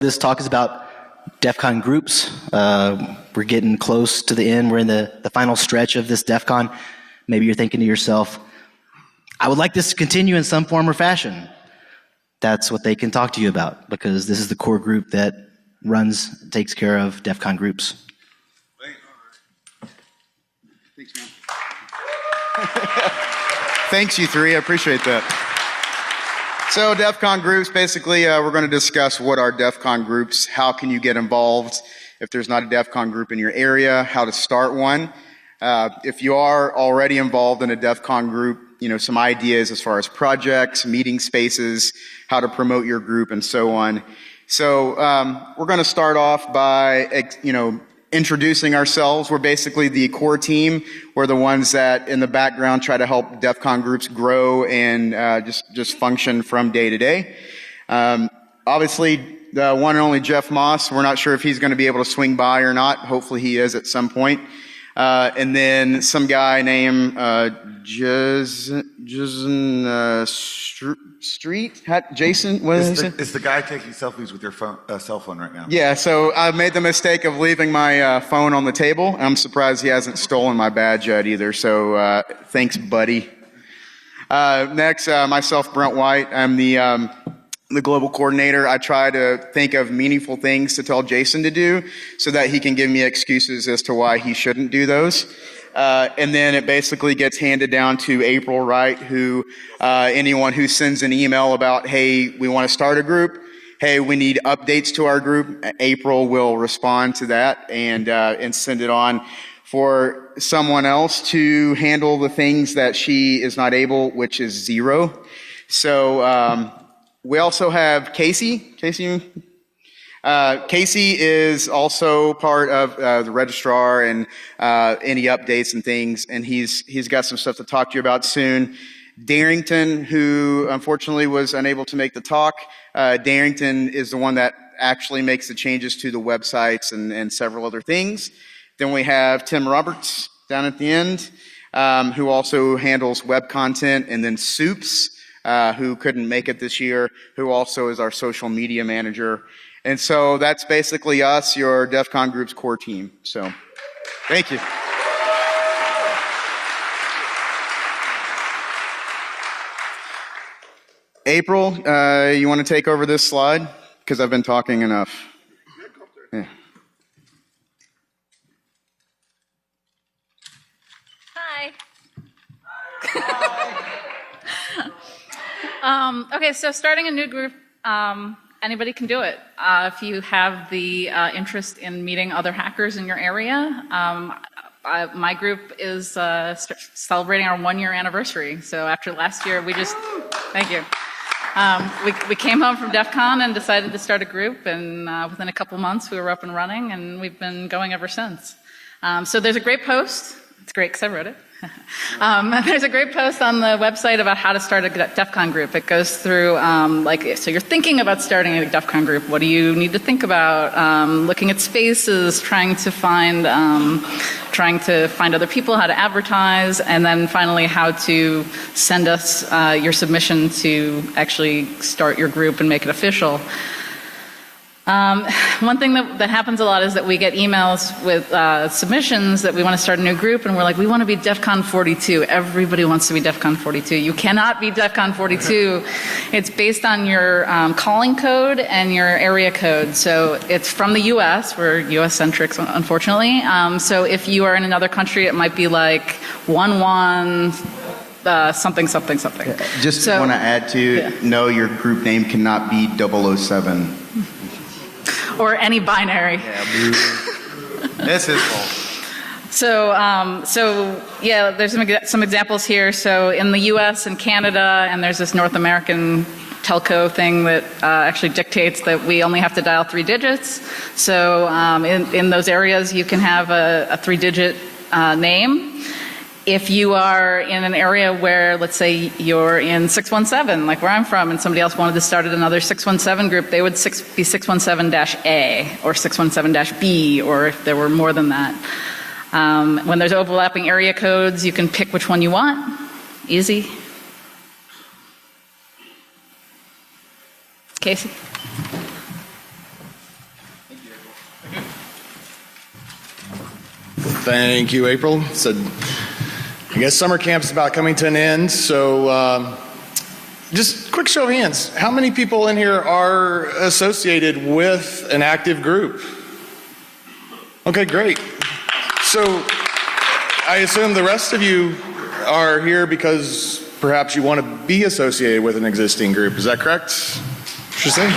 This talk is about DEF CON groups. We're getting close to the end. We're in the final stretch of this DEF CON. Maybe you're thinking to yourself, I would like this to continue in some form or fashion. That's what they can talk to you about, because this is the core group that takes care of DEF CON groups. Thanks, man. Thanks, you three. I appreciate that. So DEF CON groups, basically, we're going to discuss what are DEF CON groups, how can you get involved if there's not a DEF CON group in your area, how to start one. If you are already involved in a DEF CON group, some ideas as far as projects, meeting spaces, how to promote your group, and so on. So we're going to start off by, introducing ourselves. We're basically the core team. We're the ones that in the background try to help DEF CON groups grow and just function from day to day. Obviously, the one and only Jeff Moss, we're not sure if he's going to be able to swing by or not. Hopefully he is at some point. And then some guy named Jason Street? Jason? What is it? It's the guy taking selfies with your cell phone right now. Yeah, so I made the mistake of leaving my phone on the table. I'm surprised he hasn't stolen my badge yet either, so thanks, buddy. Next, myself, Brent White. I'm the global coordinator. I try to think of meaningful things to tell Jason to do so that he can give me excuses as to why he shouldn't do those. And then it basically gets handed down to April, right, who anyone who sends an email about, hey, we want to start a group, hey, we need updates to our group, April will respond to that and send it on for someone else to handle the things that she is not able, which is zero. So we also have Casey. Casey is also part of the registrar and any updates and things, and he's got some stuff to talk to you about soon. Darrington, who unfortunately was unable to make the talk, Darrington is the one that actually makes the changes to the websites and several other things. Then we have Tim Roberts down at the end, who also handles web content, and then Soups, who couldn't make it this year, who also is our social media manager. And so that's basically us, your DEF CON group's core team. So, thank you. April, you want to take over this slide? Because I've been talking enough. Yeah. Hi. Okay, so starting a new group, anybody can do it. If you have the interest in meeting other hackers in your area, my group is celebrating our 1-year anniversary. So after last year, thank you. We came home from DEF CON and decided to start a group, and within a couple months, we were up and running, and we've been going ever since. So there's a great post. It's great because I wrote it. There's a great post on the website about how to start a DEF CON group. It goes through, so you're thinking about starting a DEF CON group. What do you need to think about? Looking at spaces, trying to find other people, how to advertise, and then finally how to send us your submission to actually start your group and make it official. One thing that happens a lot is that we get emails with submissions that we want to start a new group, and we're like, we want to be DEF CON 42. Everybody wants to be DEF CON 42. You cannot be DEF CON 42. It's based on your calling code and your area code. So it's from the U.S. We're U.S.-centric, unfortunately. So if you are in another country, it might be like 11... something. Just want to add to, no, your group name cannot be 007. Or any binary. Yeah, this is false. So there's some examples here. So in the U.S. and Canada, and there's this North American telco thing that actually dictates that we only have to dial 3 digits. So in those areas, you can have a 3-digit name. If you are in an area where, let's say, you're in 617, like where I'm from, and somebody else wanted to start another 617 group, they would be 617-A or 617-B, or if there were more than that. When there's overlapping area codes, you can pick which one you want. Easy. Casey? Thank you, April. So, I guess summer camp's about coming to an end, so just quick show of hands. How many people in here are associated with an active group? Okay, great. So I assume the rest of you are here because perhaps you want to be associated with an existing group. Is that correct? Interesting.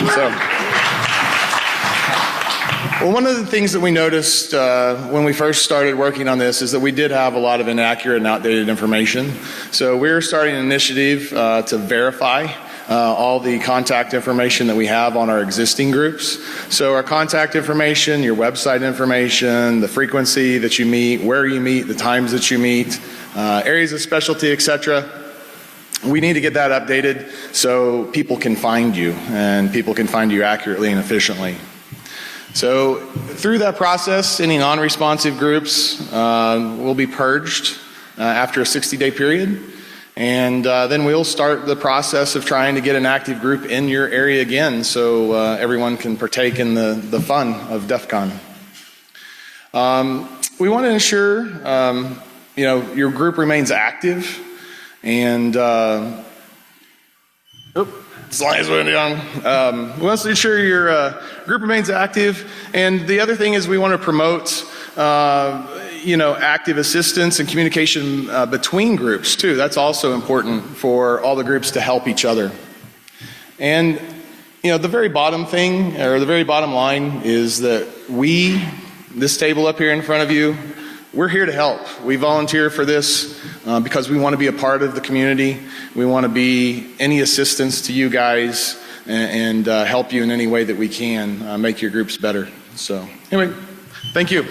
Well, one of the things that we noticed when we first started working on this is that we did have a lot of inaccurate and outdated information. So we're starting an initiative to verify all the contact information that we have on our existing groups. So our contact information, your website information, the frequency that you meet, where you meet, the times that you meet, areas of specialty, etc. We need to get that updated so people can find you and people can find you accurately and efficiently. So through that process, any non-responsive groups will be purged after a 60-day period. And then we'll start the process of trying to get an active group in your area again so everyone can partake in the fun of DEF CON. We want to ensure your group remains active and slides went down. We want to ensure your group remains active, and the other thing is we want to promote active assistance and communication between groups too. That's also important for all the groups to help each other. And the very bottom thing, or the very bottom line, is that this table up here in front of you, we're here to help. We volunteer for this because we want to be a part of the community. We want to be any assistance to you guys and help you in any way that we can make your groups better. So anyway, thank you.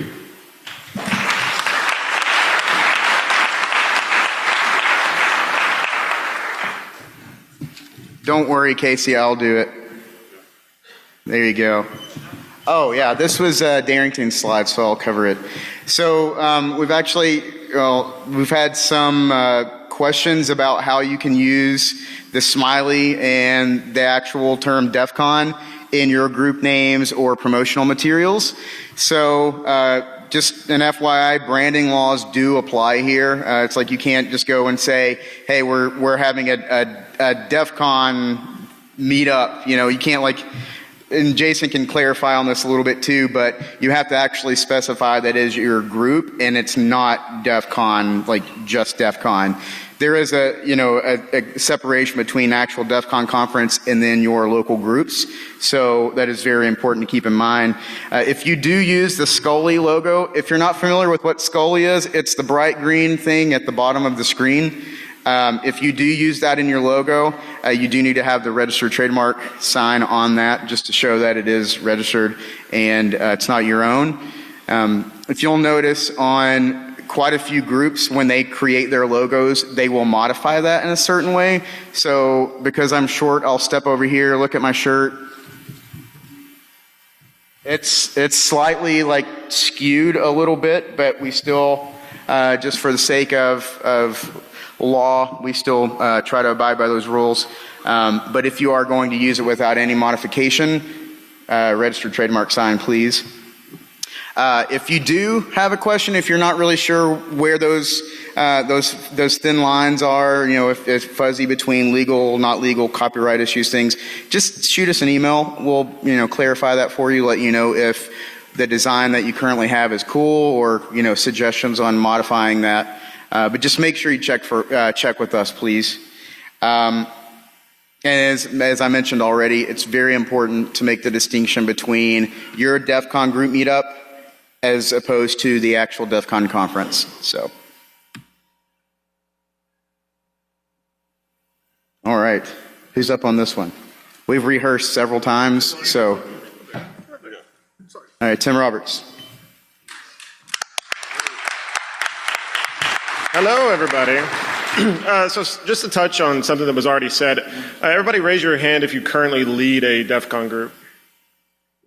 Don't worry, Casey, I'll do it. There you go. Oh, yeah, this was Darrington's slide, so I'll cover it. So we've had some questions about how you can use the smiley and the actual term DEF CON in your group names or promotional materials. So just an FYI, branding laws do apply here. It's like you can't just go and say, hey, we're having a DEF CON meetup. You can't and Jason can clarify on this a little bit too, but you have to actually specify that is your group and it's not DEF CON, like just DEF CON. There is a separation between actual DEF CON conference and then your local groups. So that is very important to keep in mind. If you do use the Scully logo, if you're not familiar with what Scully is, it's the bright green thing at the bottom of the screen. If you do use that in your logo, you do need to have the registered trademark sign on that just to show that it is registered and it's not your own. If you'll notice on quite a few groups, when they create their logos, they will modify that in a certain way. So because I'm short, I'll step over here, look at my shirt. It's slightly skewed a little bit, but we still, just for the sake of law, we still try to abide by those rules. But if you are going to use it without any modification, registered trademark sign, please. If you do have a question, if you're not really sure where those thin lines are, if it's fuzzy between legal, not legal, copyright issues, things, just shoot us an email. We'll, clarify that for you, let you know if the design that you currently have is cool or, suggestions on modifying that. But just make sure you check with us, please. And as I mentioned already, it's very important to make the distinction between your DEF CON group meetup as opposed to the actual DEF CON conference. So, all right, who's up on this one? We've rehearsed several times, so. All right, Tim Roberts. Hello, everybody. So just to touch on something that was already said, everybody raise your hand if you currently lead a DEF CON group.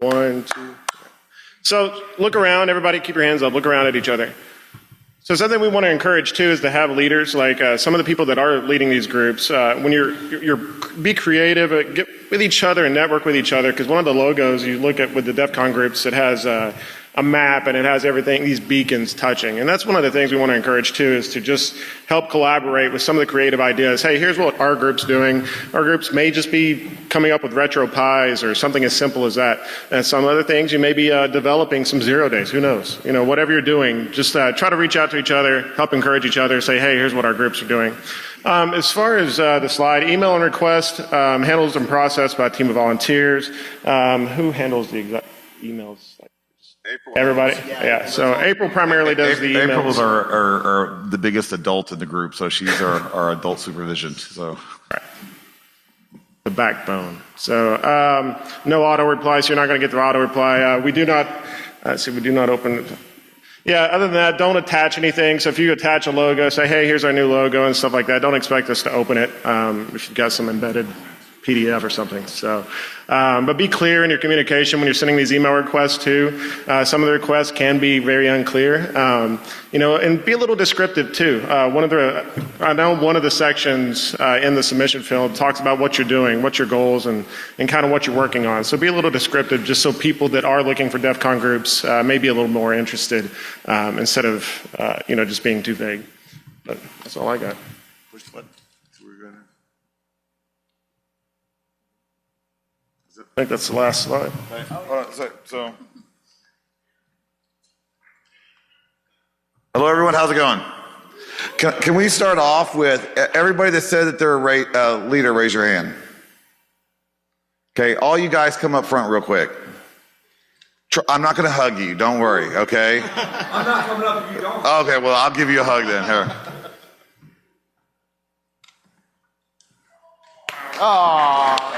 1, 2. So look around, everybody keep your hands up, look around at each other. So something we want to encourage too is to have leaders, like some of the people that are leading these groups, when you're be creative, get with each other and network with each other, because one of the logos you look at with the DEF CON groups, it has a map and it has everything, these beacons touching. And that's one of the things we want to encourage too, is to just help collaborate with some of the creative ideas. Hey, here's what our group's doing. Our groups may just be coming up with RetroPies or something as simple as that. And some other things, you may be developing some 0 days. Who knows? Whatever you're doing, just try to reach out to each other, help encourage each other, say, hey, here's what our groups are doing. As far as the slide, email and request handles and processed by a team of volunteers. Who handles the exact emails? April. Everybody? Yeah. So April primarily does the emails. April is our the biggest adult in the group, so she's our adult supervision. So. Right. The backbone. So no auto replies. So you're not going to get the auto reply. We do not. We do not open. Yeah, other than that, don't attach anything. So if you attach a logo, say, hey, here's our new logo and stuff like that, don't expect us to open it if you've got some embedded PDF or something. So, but be clear in your communication when you're sending these email requests too. Some of the requests can be very unclear, and be a little descriptive too. I know one of the sections in the submission field talks about what you're doing, what's your goals, and kind of what you're working on. So be a little descriptive, just so people that are looking for DEF CON groups may be a little more interested instead of just being too vague. But that's all I got. Which one? I think that's the last slide. So, hello everyone, how's it going? Can we start off with everybody that said that they're a leader, raise your hand. Okay, all you guys come up front real quick. I'm not going to hug you, don't worry, okay? I'm not coming up if you don't. Okay, well, I'll give you a hug then. Here. Aww.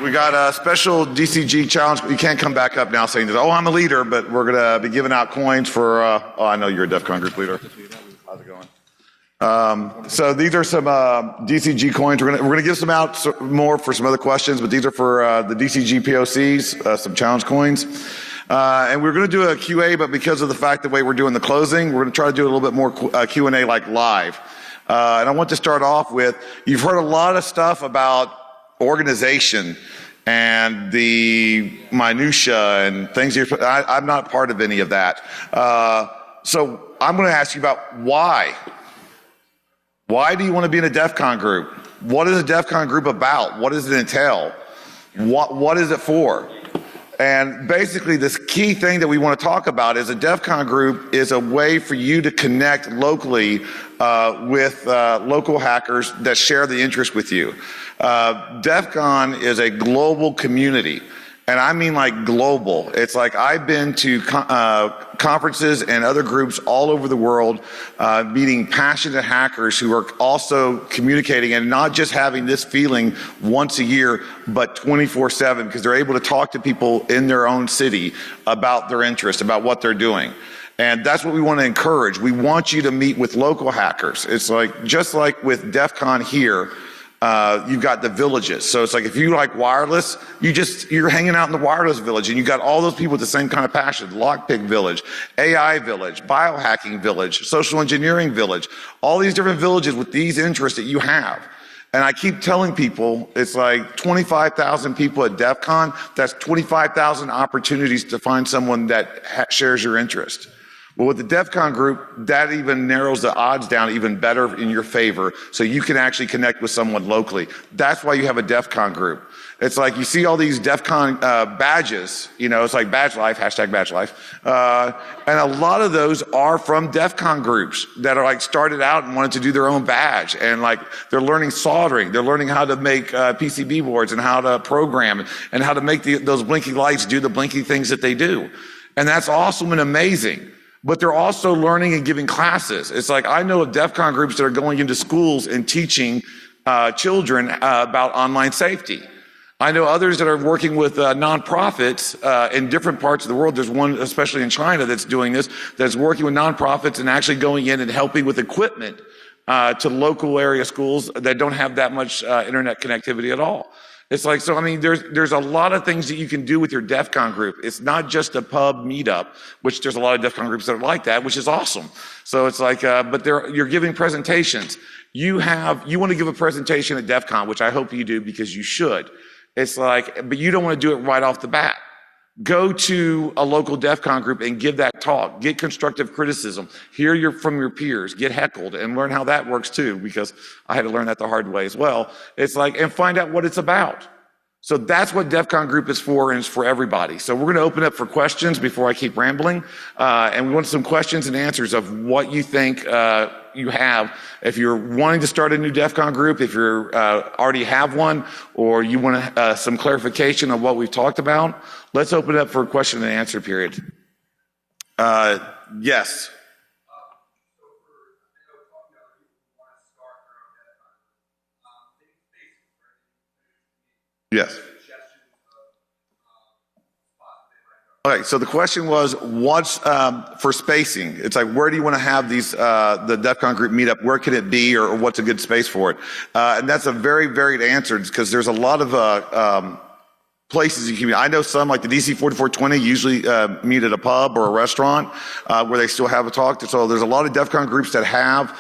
We got a special DCG challenge. You can't come back up now saying, oh, I'm a leader, but we're going to be giving out coins for, I know you're a DEF CON group leader. How's it going? So these are some DCG coins. We're going to give some out more for some other questions, but these are for the DCG POCs, some challenge coins. And we're going to do a QA, but because of the fact the way we're doing the closing, we're going to try to do a little bit more Q&A like live. And I want to start off with, you've heard a lot of stuff about organization and the minutia and things. I'm not part of any of that. So I'm going to ask you about why. Why do you want to be in a DEF CON group? What is a DEF CON group about? What does it entail? What is it for? And basically this key thing that we want to talk about is a DEF CON group is a way for you to connect locally with local hackers that share the interest with you. DEF CON is a global community, and I mean like global. It's like I've been to conferences and other groups all over the world, meeting passionate hackers who are also communicating and not just having this feeling once a year, but 24/7, because they're able to talk to people in their own city about their interests, about what they're doing. And that's what we want to encourage. We want you to meet with local hackers. It's like, just like with DEF CON here, you've got the villages. So it's like, if you like wireless, you're hanging out in the wireless village and you got all those people with the same kind of passion. Lockpick village, AI village, biohacking village, social engineering village, all these different villages with these interests that you have. And I keep telling people, it's like 25,000 people at DEF CON, that's 25,000 opportunities to find someone that shares your interest. Well, with the DEF CON group, that even narrows the odds down even better in your favor, so you can actually connect with someone locally. That's why you have a DEF CON group. It's like you see all these DEF CON badges, it's like Badge Life, hashtag Badge Life. And a lot of those are from DEF CON groups that are like started out and wanted to do their own badge. And like they're learning soldering, they're learning how to make PCB boards and how to program and how to make those blinky lights do the blinky things that they do. And that's awesome and amazing. But they're also learning and giving classes. It's like, I know of DEF CON groups that are going into schools and teaching children about online safety. I know others that are working with nonprofits in different parts of the world. There's one, especially in China, that's doing this, that's working with nonprofits and actually going in and helping with equipment to local area schools that don't have that much internet connectivity at all. It's like, so I mean, there's a lot of things that you can do with your DEF CON group. It's not just a pub meetup, which there's a lot of DEF CON groups that are like that, which is awesome. So it's like, but you're giving presentations. You want to give a presentation at DEF CON, which I hope you do because you should. It's like, but you don't want to do it right off the bat. Go to a local DEF CON group and give that talk. Get constructive criticism. Hear from your peers. Get heckled and learn how that works too, because I had to learn that the hard way as well. It's like, and find out what it's about. So that's what DEF CON group is for, and it's for everybody. So we're going to open up for questions before I keep rambling. And we want some questions and answers of what you think you have. If you're wanting to start a new DEF CON group, if you already have one, or you want some clarification on what we've talked about, let's open it up for a question and answer period. Yes. Yes. Okay, so the question was, what's for spacing? It's like, where do you want to have these the DEF CON group meet up? Where can it be, or what's a good space for it? And that's a very varied answer, because there's a lot of places you can meet. I know some, like the DC 4420, usually meet at a pub or a restaurant where they still have a talk. So there's a lot of DEF CON groups that have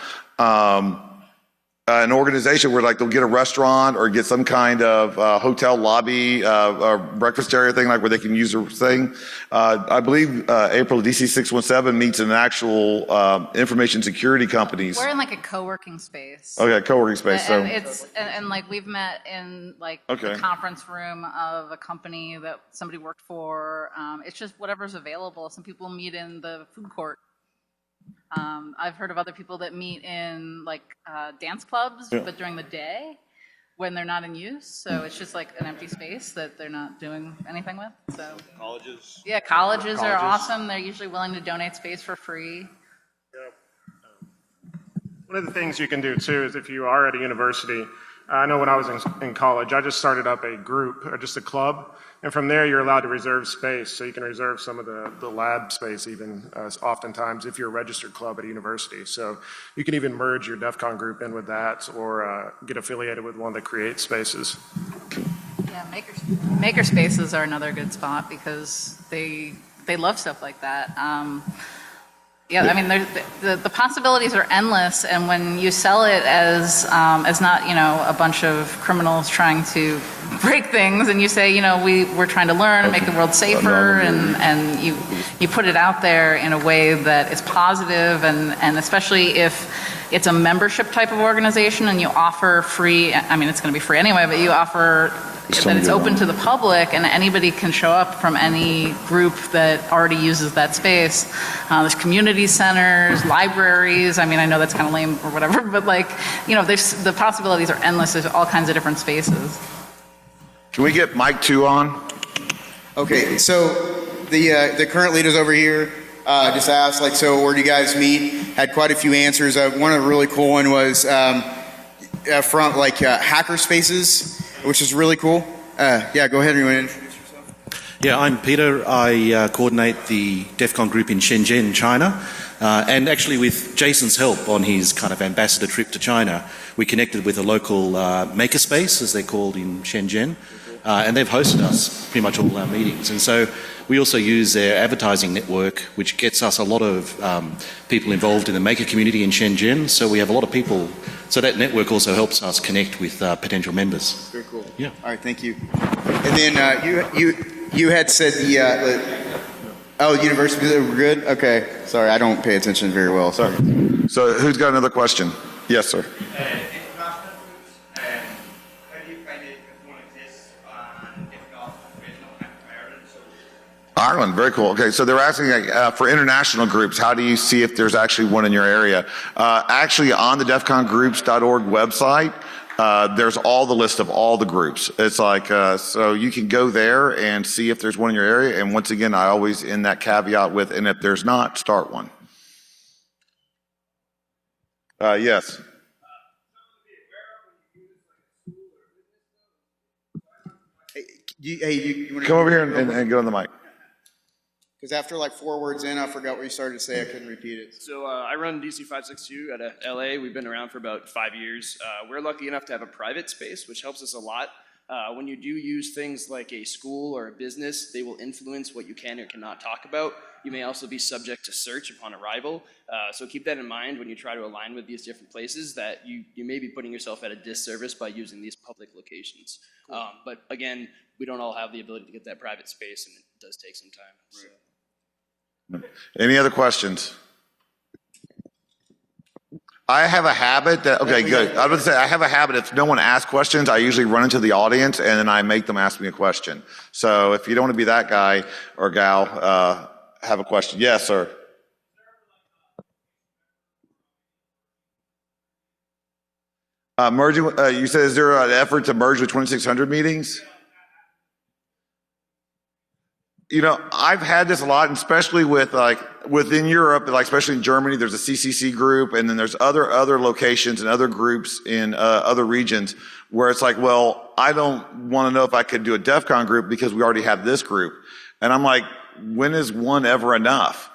an organization where like they'll get a restaurant or get some kind of hotel lobby, or breakfast area thing, like where they can use a thing. I believe April, DC 617 meets in an actual information security companies. We're in like a co-working space. Okay, co-working space. And So it's and like we've met in like Okay. the conference room of a company that somebody worked for. It's just whatever's available. Some people meet in the food court. I've heard of other people that meet in like dance clubs, but during the day when they're not in use. So it's just like an empty space that they're not doing anything with. So Colleges. yeah, colleges are awesome. They're usually willing to donate space for free. One of the things you can do too is if you are at a university, I know when I was in college, I just started up a group, or just a club, and from there you're allowed to reserve space. So you can reserve some of the lab space even oftentimes if you're a registered club at a university. So you can even merge your DEF CON group in with that, or get affiliated with one that creates spaces. Yeah, maker spaces are another good spot because they love stuff like that. Yeah, I mean, the possibilities are endless, and when you sell it as not, you know, a bunch of criminals trying to break things, and you say, you know, we're trying to learn, make the world safer, and you put it out there in a way that is positive, and especially if it's a membership type of organization and you offer free, I mean, it's going to be free anyway, but you offer that it's open to the public and anybody can show up from any group that already uses that space. There's community centers, libraries. I mean, I know that's kind of lame or whatever, but like, you know, the possibilities are endless. There's all kinds of different spaces. can we get Mike 2 on? Okay, so the current leaders over here just asked, like, so where do you guys meet? Had quite a few answers. One of the really cool one was from like hacker spaces, which is really cool. Yeah, go ahead. You want to introduce yourself? Yeah, I'm Peter. I coordinate the DEF CON group in Shenzhen, China. And actually with Jason's help on his kind of ambassador trip to China, we connected with a local makerspace, as they're called in Shenzhen. And they've hosted us pretty much all our meetings. And so we also use their advertising network, which gets us a lot of people involved in the maker community in Shenzhen. So we have a lot of people. So that network also helps us connect with potential members. Very cool. Yeah. All right, thank you. And then you had said the university were good. Okay, sorry, I don't pay attention very well. Sorry. So who's got another question? Yes, sir. Ireland, very cool. Okay, so they're asking for international groups, how do you see if there's actually one in your area? Actually, on the defcongroups.org website, there's all the list of all the groups. It's like, so you can go there and see if there's one in your area. And once again, I always end that caveat with, and if there's not, start one. Yes. Hey, you want to Come over here and get on the mic. Because after like 4 words in, I forgot what you started to say. I couldn't repeat it. So I run DC 562 out of LA. We've been around for about 5 years. We're lucky enough to have a private space, which helps us a lot. When you do use things like a school or a business, they will influence what you can or cannot talk about. You may also be subject to search upon arrival. So keep that in mind when you try to align with these different places, that you may be putting yourself at a disservice by using these public locations. Cool. But again, we don't all have the ability to get that private space, and it does take some time. Right. So. Any other questions? I have a habit that, okay, good. I was going to say, I have a habit, if no one asks questions, I usually run into the audience and then I make them ask me a question. So if you don't want to be that guy or gal, have a question. Yes, sir. Merging, you said, is there an effort to merge with 2600 meetings? You know, I've had this a lot, and especially with within Europe, especially in Germany, there's a CCC group, and then there's other locations and other groups in other regions where it's like, well, I don't want to know if I could do a DEF CON group because we already have this group. And I'm like, when is one ever enough?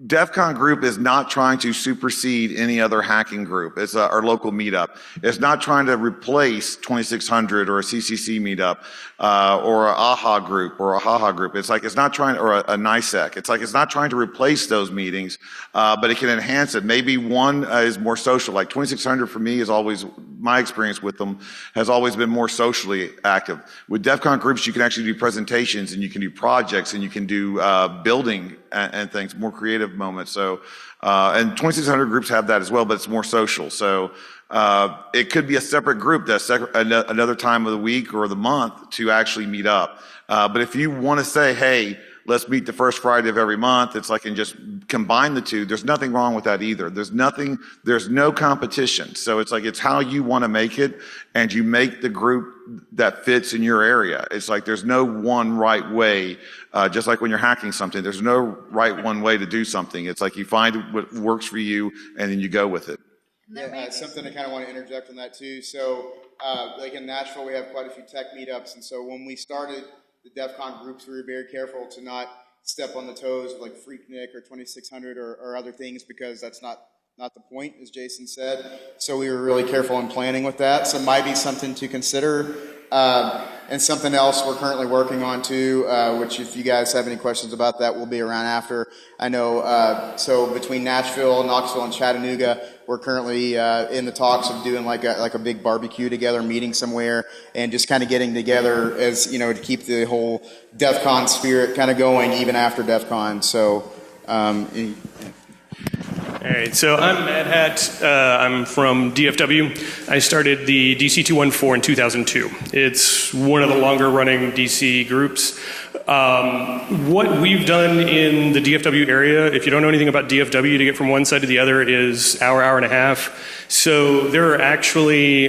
DEF CON group is not trying to supersede any other hacking group. It's our local meetup. It's not trying to replace 2600 or a CCC meetup, or a AHA group or a HaHa group. It's not trying, or a NICEC. It's not trying to replace those meetings, but it can enhance it. Maybe one is more social. Like 2600 for me is always, my experience with them has always been more socially active. With DEF CON groups, you can actually do presentations and you can do projects and you can do building and things, more creative moments. So, and 2600 groups have that as well, but it's more social. So, it could be a separate group that's another time of the week or the month to actually meet up. But if you want to say, hey, let's meet the first Friday of every month, it's like, and just combine the two, there's nothing wrong with that either. There's no competition. So it's like, it's how you want to make it, and you make the group that fits in your area. It's like, there's no one right way. Just like when you're hacking something, there's no right one way to do something. It's like you find what works for you and then you go with it. Yeah, something I kind of want to interject on that too. So, like in Nashville, we have quite a few tech meetups, and so when we started the DEF CON groups, we were very careful to not step on the toes of like Freaknik or 2600 or other things, because that's not the point, as Jason said. So we were really careful in planning with that. So it might be something to consider. And something else we're currently working on too, which if you guys have any questions about that, we'll be around after. I know, so between Nashville, Knoxville, and Chattanooga, we're currently in the talks of doing like a big barbecue together, meeting somewhere, and just kind of getting together as, you know, to keep the whole DEF CON spirit kind of going even after DEF CON. So, all right, so I'm Mad Hat. I'm from DFW. I started the DC 214 in 2002. It's one of the longer running DC groups. What we've done in the DFW area, if you don't know anything about DFW, to get from one side to the other is hour and a half. So there are actually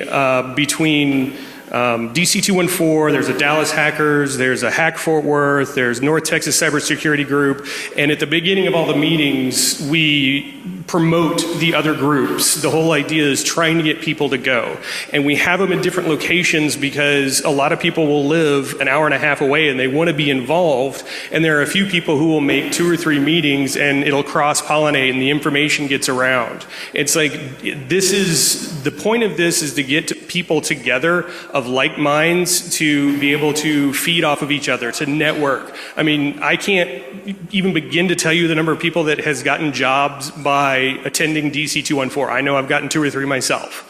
between DC 214, there's a Dallas Hackers, there's a Hack Fort Worth, there's North Texas Cybersecurity Group, and at the beginning of all the meetings, we promote the other groups. The whole idea is trying to get people to go. And we have them in different locations because a lot of people will live an hour and a half away and they want to be involved, and there are a few people who will make 2 or 3 meetings and it'll cross-pollinate and the information gets around. It's like, the point of this is to get people together of like minds to be able to feed off of each other, to network. I mean, I can't even begin to tell you the number of people that has gotten jobs by attending DC 214. I know I've gotten 2 or 3 myself.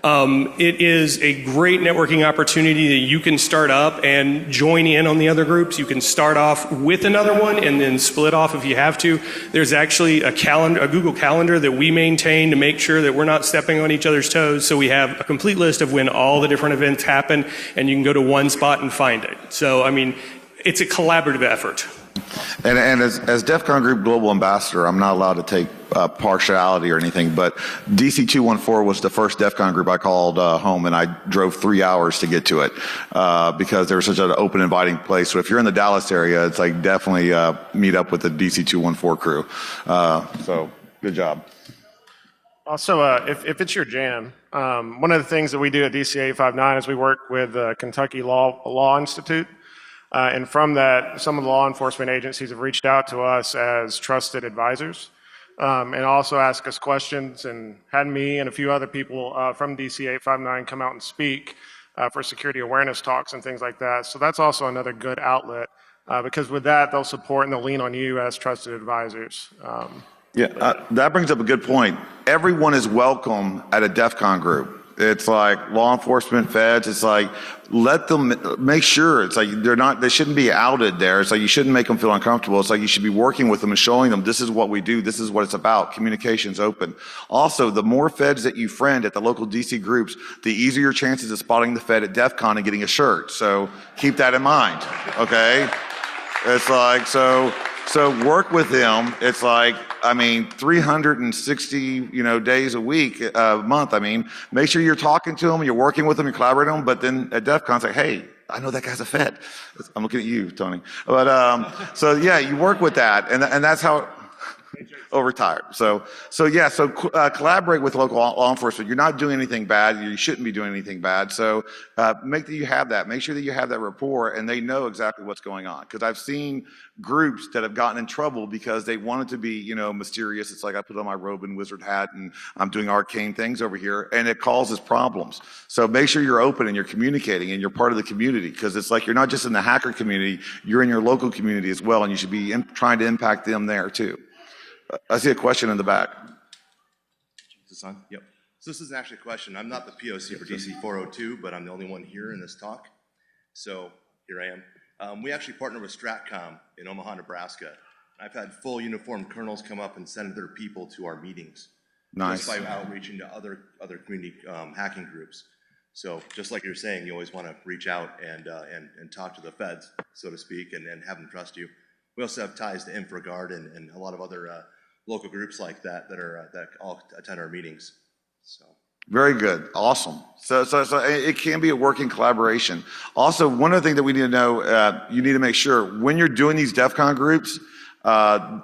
It is a great networking opportunity that you can start up and join in on the other groups. You can start off with another one and then split off if you have to. There's actually a Google Calendar that we maintain to make sure that we're not stepping on each other's toes. So we have a complete list of when all the different events happen, and you can go to one spot and find it. So, I mean, it's a collaborative effort. And as DEF CON Group Global Ambassador, I'm not allowed to take partiality or anything, but DC 214 was the first DEF CON group I called home, and I drove 3 hours to get to it because there was such an open, inviting place. So if you're in the Dallas area, it's like definitely meet up with the DC 214 crew. So good job. Also, if it's your jam, one of the things that we do at DC 859 is we work with Kentucky Law Institute. And from that, some of the law enforcement agencies have reached out to us as trusted advisors. and also ask us questions, and had me and a few other people from DC 859 come out and speak for security awareness talks and things like that. So that's also another good outlet, because with that, they'll support and they'll lean on you as trusted advisors. That brings up a good point. Everyone is welcome at a DEF CON group. It's like law enforcement, feds. It's like, let them make sure. It's like they shouldn't be outed there. It's like you shouldn't make them feel uncomfortable. It's like you should be working with them and showing them this is what we do. This is what it's about. Communication's open. Also, the more feds that you friend at the local DC groups, the easier your chances of spotting the fed at DEF CON and getting a shirt. So keep that in mind. Okay. It's like, so work with them. It's like, 360, days a week, a month. Make sure you're talking to them, you're working with them, you're collaborating with them, but then at DEF CON, it's like, hey, I know that guy's a Fed. I'm looking at you, Tony. But, you work with that, and that's how, retired. Collaborate with local law enforcement. You're not doing anything bad. You shouldn't be doing anything bad. So make that you have that. Make sure that you have that rapport and they know exactly what's going on. Because I've seen groups that have gotten in trouble because they wanted to be, mysterious. It's like I put on my robe and wizard hat and I'm doing arcane things over here, and it causes problems. So make sure you're open and you're communicating and you're part of the community, because it's like you're not just in the hacker community, you're in your local community as well, and you should be trying to impact them there too. I see a question in the back. Is this on? Yep. So this isn't actually a question. I'm not the POC for DC 402, but I'm the only one here in this talk. So here I am. We actually partner with StratCom in Omaha, Nebraska. I've had full uniformed colonels come up and send their people to our meetings. Nice. Just by outreaching to other community hacking groups. So just like you're saying, you always want to reach out and talk to the feds, so to speak, and have them trust you. We also have ties to InfraGard and a lot of other local groups like that that all attend our meetings. So very good, awesome. So it can be a working collaboration. Also, one of the things that we need to know, you need to make sure when you're doing these DEF CON groups,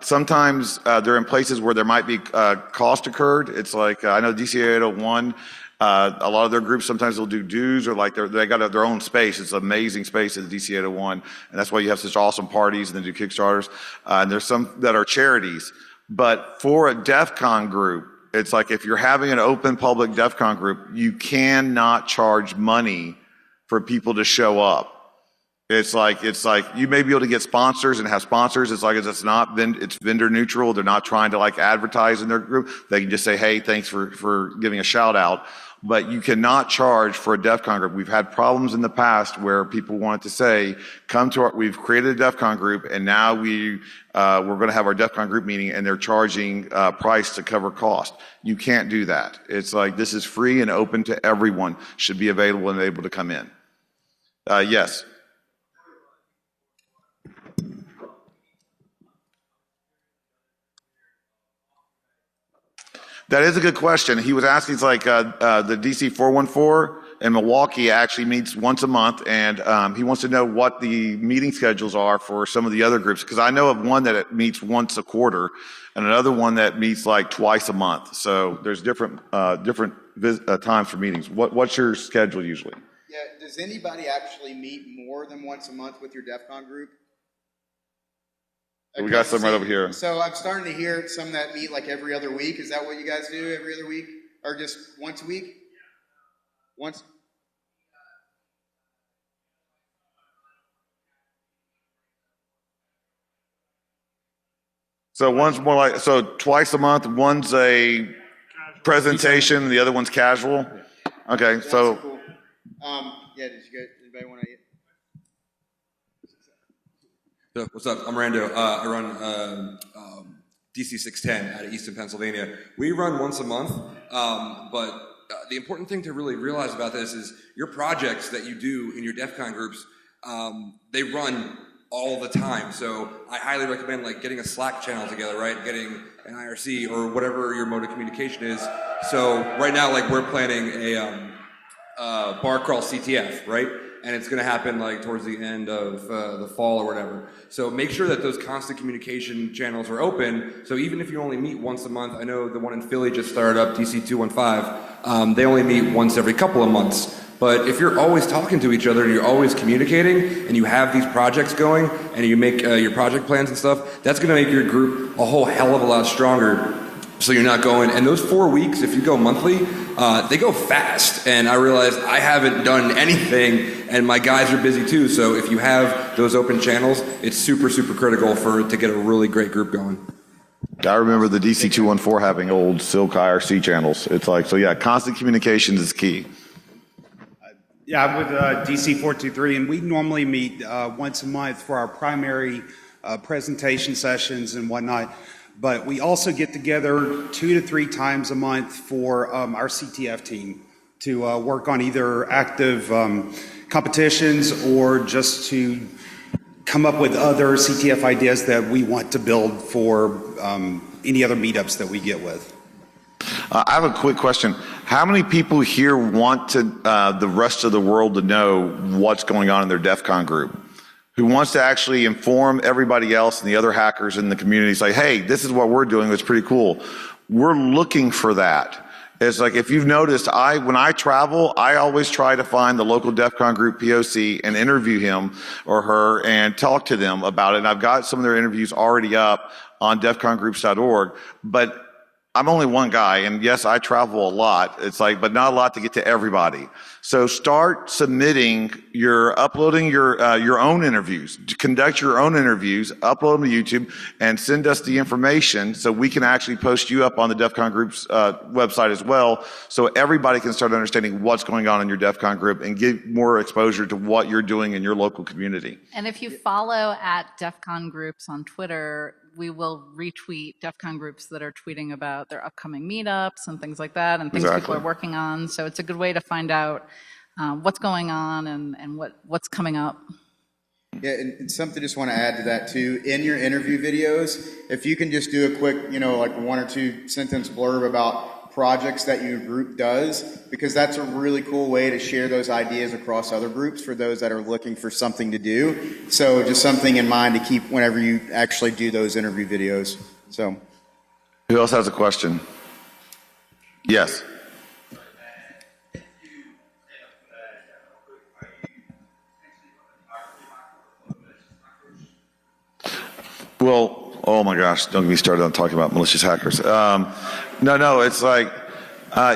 sometimes they're in places where there might be cost incurred. It's like I know DC 801. A lot of their groups sometimes they'll do dues, or like they got their own space. It's an amazing space at the DC 801, and that's why you have such awesome parties and then do Kickstarters. And there's some that are charities. But for a DEF CON group, it's like if you're having an open public DEF CON group, you cannot charge money for people to show up. It's like you may be able to get sponsors and have sponsors. It's like it's vendor neutral. They're not trying to like advertise in their group. They can just say, hey, thanks for giving a shout out. But you cannot charge for a DEF CON group. We've had problems in the past where people wanted to say, we've created a DEF CON group, and now we're going to have our DEF CON group meeting, and they're charging price to cover cost. You can't do that. It's like this is free and open to everyone. Should be available and able to come in. Yes. That is a good question. He was asking, it's like the DC 414 in Milwaukee actually meets once a month, and he wants to know what the meeting schedules are for some of the other groups, because I know of one that it meets once a quarter and another one that meets like twice a month. So there's different times for meetings. What's your schedule usually? Yeah, does anybody actually meet more than once a month with your DEF CON group? We got some right over here. So I'm starting to hear some that meet like every other week. Is that what you guys do, every other week? Or just once a week? Once? So one's more like, so twice a month, one's a presentation, the other one's casual? Okay, That's so. cool. Did you guys, anybody want to? What's up? I'm Rando. I run DC 610 out of Easton, Pennsylvania. We run once a month, but the important thing to really realize about this is your projects that you do in your DEF CON groups, they run all the time. So I highly recommend like getting a Slack channel together, right? Getting an IRC or whatever your mode of communication is. So right now, like we're planning a bar crawl CTF, right? And it's going to happen like towards the end of the fall or whatever. So make sure that those constant communication channels are open. So even if you only meet once a month, I know the one in Philly just started up, DC 215. They only meet once every couple of months. But if you're always talking to each other and you're always communicating and you have these projects going and you make your project plans and stuff, that's going to make your group a whole hell of a lot stronger So you're not going, and those 4 weeks, if you go monthly, they go fast. And I realized I haven't done anything, and my guys are busy too. So if you have those open channels, it's super, super critical to get a really great group going. I remember the DC214 having old Silk IRC channels. It's like, so yeah, constant communications is key. Yeah, I'm with DC423, and we normally meet once a month for our primary presentation sessions and whatnot. But we also get together 2 to 3 times a month for our CTF team to work on either active competitions or just to come up with other CTF ideas that we want to build for any other meetups that we get with. I have a quick question. How many people here want to the rest of the world to know what's going on in their DEF CON group? Who wants to actually inform everybody else and the other hackers in the community, say, hey, this is what we're doing, it's pretty cool. We're looking for that. It's like, if you've noticed, when I travel, I always try to find the local DEF CON group POC and interview him or her and talk to them about it. And I've got some of their interviews already up on defcongroups.org, but I'm only one guy, and yes, I travel a lot. It's like, but not a lot to get to everybody. So start submitting uploading your own interviews. Conduct your own interviews, upload them to YouTube, and send us the information so we can actually post you up on the DEF CON Group's website as well, so everybody can start understanding what's going on in your DEF CON group and get more exposure to what you're doing in your local community. And if you follow at DEF CON Groups on Twitter, we will retweet DEF CON groups that are tweeting about their upcoming meetups and things like that, and things people are working on. So it's a good way to find out what's going on and what's coming up. Yeah, and something I just want to add to that too. In your interview videos, if you can just do a quick, like 1 or 2 sentence blurb about projects that your group does, because that's a really cool way to share those ideas across other groups for those that are looking for something to do. So just something in mind to keep whenever you actually do those interview videos. So, who else has a question? Yes. Well, oh my gosh, don't get me started on talking about malicious hackers. No, it's like,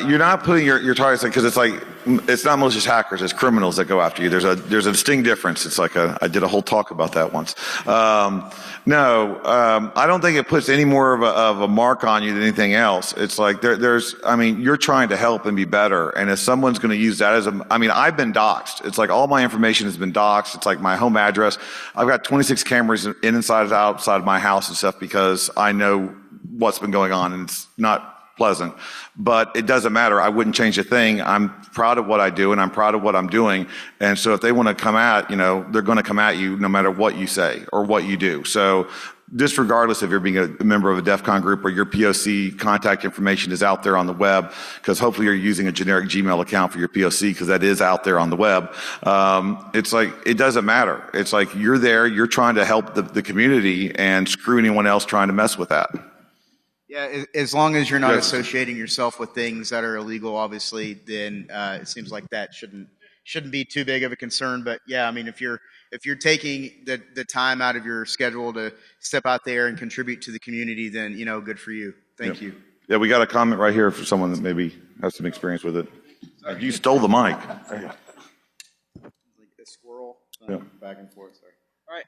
you're not putting your targets, because it's like, it's not malicious hackers, it's criminals that go after you. There's a distinct difference. It's like I did a whole talk about that once. I don't think it puts any more of a mark on you than anything else. It's like you're trying to help and be better. And if someone's going to use that I've been doxxed. It's like all my information has been doxxed. It's like my home address. I've got 26 cameras inside and outside of my house and stuff because I know what's been going on, and it's not pleasant, but it doesn't matter. I wouldn't change a thing. I'm proud of what I do, and I'm proud of what I'm doing. And so if they want to come at, they're going to come at you no matter what you say or what you do. So just regardless if you're being a member of a DEF CON group or your POC contact information is out there on the web, because hopefully you're using a generic Gmail account for your POC, because that is out there on the web. It's like, it doesn't matter. It's like you're there, you're trying to help the community, and screw anyone else trying to mess with that. Yeah, as long as you're not associating yourself with things that are illegal, obviously, then it seems like that shouldn't be too big of a concern. But yeah, if you're taking the time out of your schedule to step out there and contribute to the community, then good for you. Thank you. Yeah, we got a comment right here for someone that maybe has some experience with it. You stole the mic. Like a squirrel back and forth. Sorry. All right.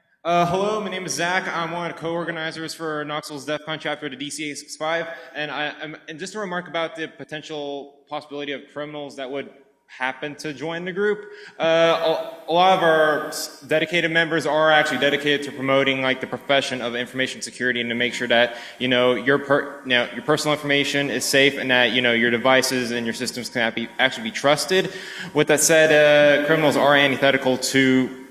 Hello, my name is Zach. I'm one of the co-organizers for Knoxville's DEF CON chapter to DC865, and just a remark about the potential possibility of criminals that would happen to join the group. A lot of our dedicated members are actually dedicated to promoting the profession of information security, and to make sure that your personal information is safe, and that your devices and your systems can actually be trusted. With that said, criminals are antithetical to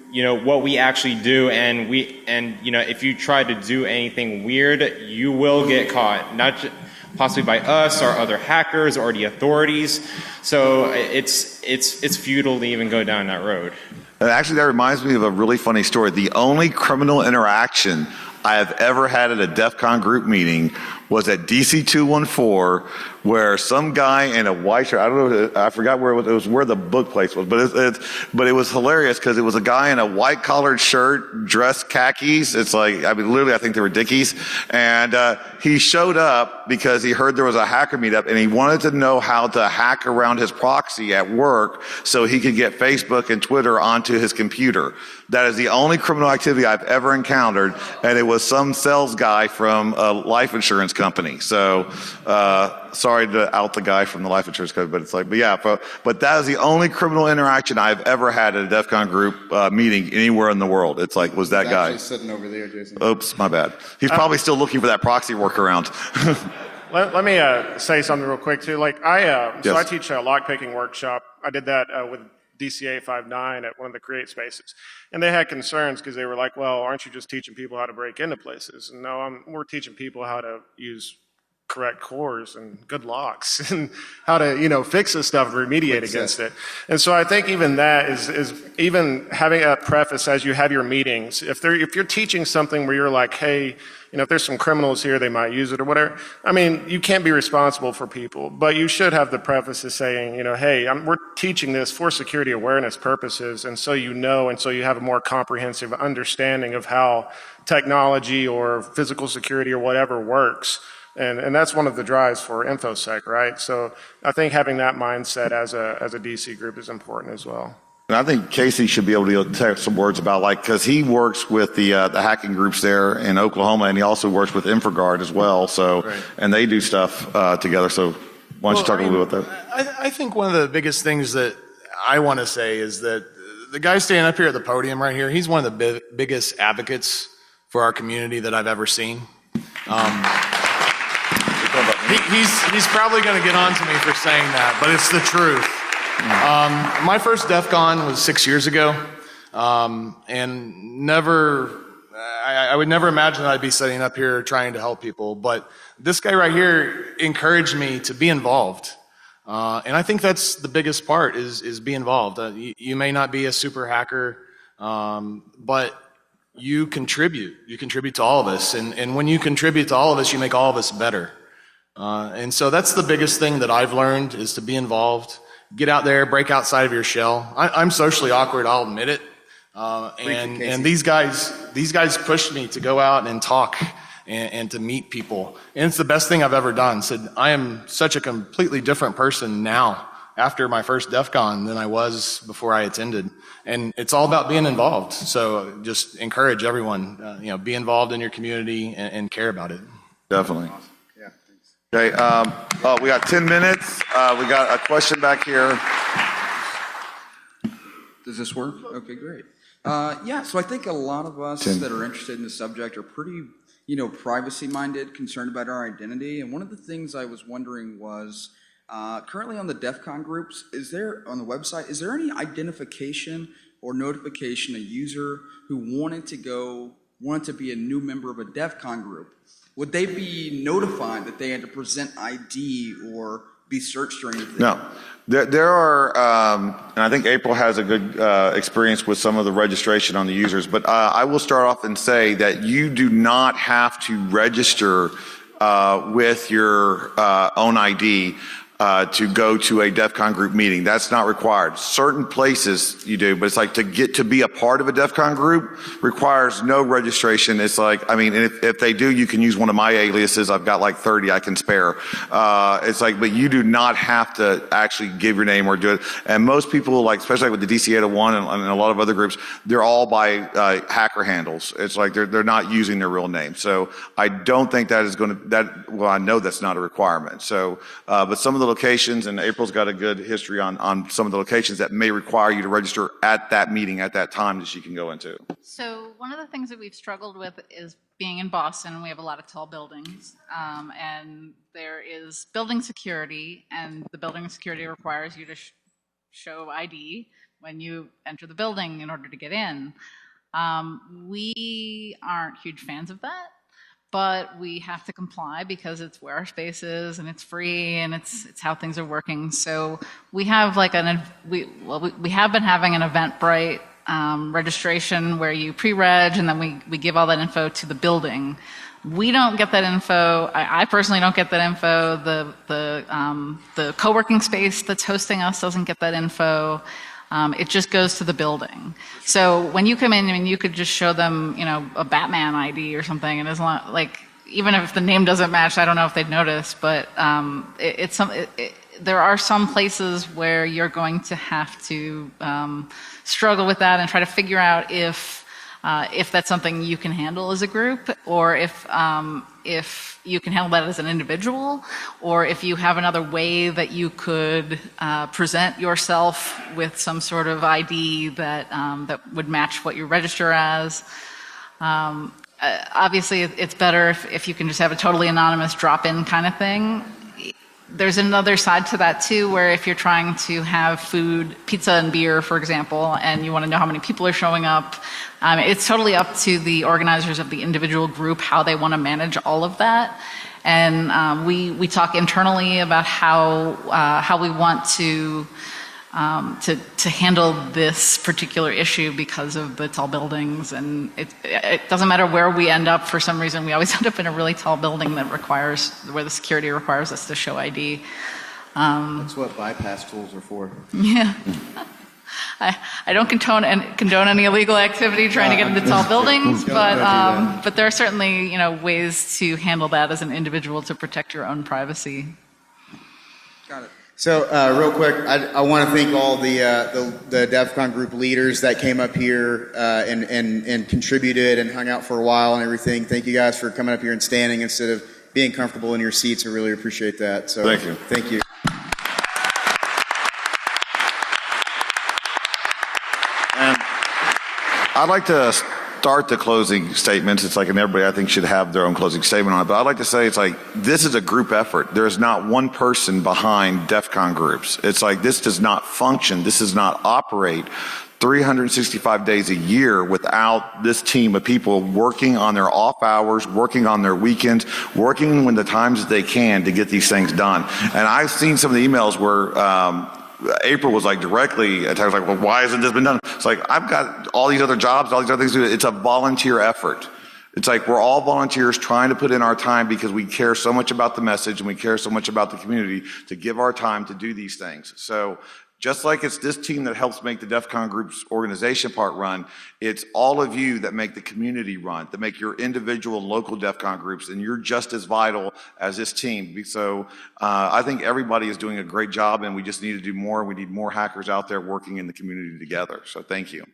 what we actually do, and if you try to do anything weird, you will get caught, not just possibly by us or other hackers or the authorities. So it's futile to even go down that road. And actually, that reminds me of a really funny story. The only criminal interaction I have ever had at a DEF CON group meeting was at DC 214, where some guy in a white shirt, I don't know, I forgot where it was where the book place was, but it was hilarious because it was a guy in a white collared shirt, dressed khakis. It's like, I mean, literally, I think they were Dickies. And he showed up because he heard there was a hacker meetup and he wanted to know how to hack around his proxy at work so he could get Facebook and Twitter onto his computer. That is the only criminal activity I've ever encountered, and it was some sales guy from a life insurance company. So, sorry to out the guy from the life insurance company, but it's like, but that is the only criminal interaction I've ever had at a DEF CON group meeting anywhere in the world. It's like, was that guy? Actually sitting over there, Jason. Oops, my bad. He's probably still looking for that proxy workaround. Let me say something real quick too. Like I Yes. teach a lockpicking workshop. I did that with DCA 59 at one of the create spaces, and they had concerns because they were like, "Well, aren't you just teaching people how to break into places?" And no, we're teaching people how to use correct cores and good locks and how to fix this stuff and remediate against it. And so I think even that is even having a preface as you have your meetings. If you're teaching something where you're like, hey, if there's some criminals here, they might use it or whatever. I mean, you can't be responsible for people, but you should have the preface as saying, hey, we're teaching this for security awareness purposes, and so and so you have a more comprehensive understanding of how technology or physical security or whatever works. And that's one of the drives for InfoSec, right? So I think having that mindset as a DC group is important as well. And I think Casey should be able to tell some words about, because he works with the hacking groups there in Oklahoma, and he also works with InfraGard as well. So, right. And they do stuff together. So, why don't you talk a little bit about that? I think one of the biggest things that I want to say is that the guy standing up here at the podium right here, he's one of the biggest advocates for our community that I've ever seen. He's probably going to get on to me for saying that, but it's the truth. My first DEF CON was 6 years ago, and I would never imagine that I'd be sitting up here trying to help people, but this guy right here encouraged me to be involved. And I think that's the biggest part is be involved. You may not be a super hacker, but you contribute. You contribute to all of us, and when you contribute to all of us, you make all of us better. And so that's the biggest thing that I've learned is to be involved. Get out there, break outside of your shell. I'm socially awkward, I'll admit it. And these guys pushed me to go out and talk and to meet people. And it's the best thing I've ever done. Said, I am such a completely different person now after my first DEF CON than I was before I attended. And it's all about being involved. So just encourage everyone, be involved in your community and care about it. Definitely. Okay, we got 10 minutes. We got a question back here. Does this work? Okay, great. So I think a lot of us that are interested in the subject are pretty, privacy-minded, concerned about our identity. And one of the things I was wondering was, currently on the DEF CON groups, on the website, is there any identification or notification a user who wanted to be a new member of a DEF CON group? Would they be notified that they had to present ID or be searched or anything? No. There are, and I think April has a good experience with some of the registration on the users, but I will start off and say that you do not have to register with your own ID to go to a DEF CON group meeting. That's not required. Certain places you do, but it's like to be a part of a DEF CON group requires no registration. It's like, if they do, you can use one of my aliases. I've got like 30 I can spare. It's like, but you do not have to actually give your name or do it. And most people, like, especially with the DC 801 and a lot of other groups, they're all by hacker handles. It's like they're not using their real name. So I don't think that is going to, I know that's not a requirement. So, but some of the locations, and April's got a good history on some of the locations that may require you to register at that meeting at that time that she can go into. So one of the things that we've struggled with is being in Boston. We have a lot of tall buildings, and there is building security, and the building security requires you to show ID when you enter the building in order to get in. We aren't huge fans of that, but we have to comply because it's where our space is and it's free and it's how things are working. So we have like we have been having an Eventbrite registration where you pre-reg and then we give all that info to the building. We don't get that info. I personally don't get that info. The co-working space that's hosting us doesn't get that info. It just goes to the building. So when you come in, I mean, you could just show them, you know, a Batman ID or something, and as long, like, even if the name doesn't match, I don't know if they'd notice, but there are some places where you're going to have to struggle with that and try to figure out if that's something you can handle as a group, or if you can handle that as an individual, or if you have another way that you could present yourself with some sort of ID that would match what you register as. Obviously, it's better if you can just have a totally anonymous drop-in kind of thing. There's another side to that too, where if you're trying to have food, pizza and beer, for example, and you want to know how many people are showing up, it's totally up to the organizers of the individual group how they want to manage all of that. And we talk internally about how we want to handle this particular issue because of the tall buildings, and it doesn't matter where we end up. For some reason, we always end up in a really tall building where the security requires us to show ID. That's what bypass tools are for. Yeah. I don't condone any illegal activity trying to get into tall buildings, but there are certainly, you know, ways to handle that as an individual to protect your own privacy. Got it. So real quick, I want to thank all the DEF CON group leaders that came up here and contributed and hung out for a while and everything. Thank you guys for coming up here and standing instead of being comfortable in your seats. I really appreciate that. So thank you. Thank you. And I'd like to start the closing statements. It's like, and everybody I think should have their own closing statement on it, but I'd like to say it's like, this is a group effort. There's not one person behind DEF CON groups. It's like, this does not function. This does not operate 365 days a year without this team of people working on their off hours, working on their weekends, working when the times that they can to get these things done. And I've seen some of the emails where, April was like directly attacked, like, well, why hasn't this been done? It's like, I've got all these other jobs, all these other things to do. It's a volunteer effort. It's like, we're all volunteers trying to put in our time because we care so much about the message and we care so much about the community to give our time to do these things. So just like it's this team that helps make the DEF CON group's organization part run, it's all of you that make the community run, that make your individual local DEF CON groups, and you're just as vital as this team. So I think everybody is doing a great job, and we just need to do more. We need more hackers out there working in the community together. So thank you.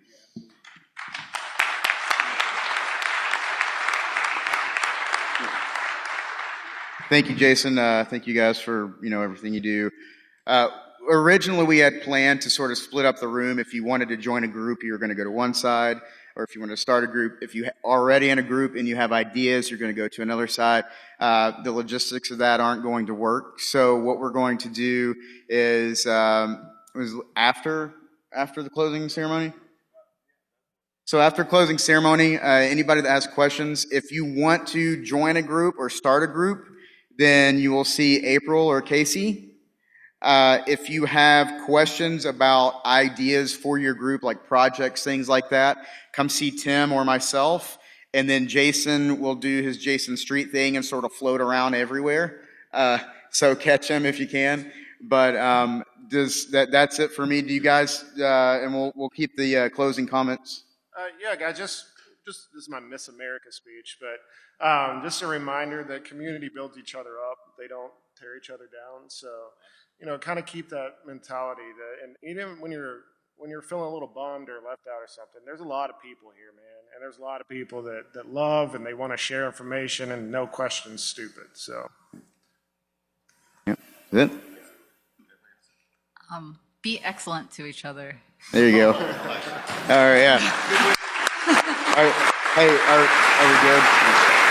Thank you, Jason. Thank you guys for everything you do. Originally, we had planned to sort of split up the room. If you wanted to join a group, you were going to go to one side, or if you want to start a group, if you're already in a group and you have ideas, you're going to go to another side. The logistics of that aren't going to work. So what we're going to do is after the closing ceremony. So after closing ceremony, anybody that has questions, if you want to join a group or start a group, then you will see April or Casey. If you have questions about ideas for your group, like projects, things like that, come see Tim or myself, and then Jason will do his Jason Street thing and sort of float around everywhere. So catch him if you can. But that's it for me. Do you guys? And we'll keep the closing comments. Yeah, guys. Just this is my Miss America speech, but just a reminder that community builds each other up. They don't tear each other down. So, kind of keep that mentality. And even when you're feeling a little bummed or left out or something, there's a lot of people here, man. And there's a lot of people that love and they want to share information, and no question's stupid. So. Yeah. Is it? Be excellent to each other. There you go. All right, yeah. All right, hey, are we good?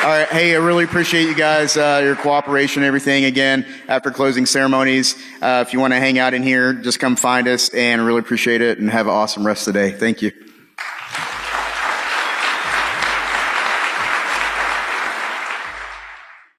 All right, hey, I really appreciate you guys, your cooperation and everything. Again, after closing ceremonies, if you want to hang out in here, just come find us, and I really appreciate it, and have an awesome rest of the day. Thank you.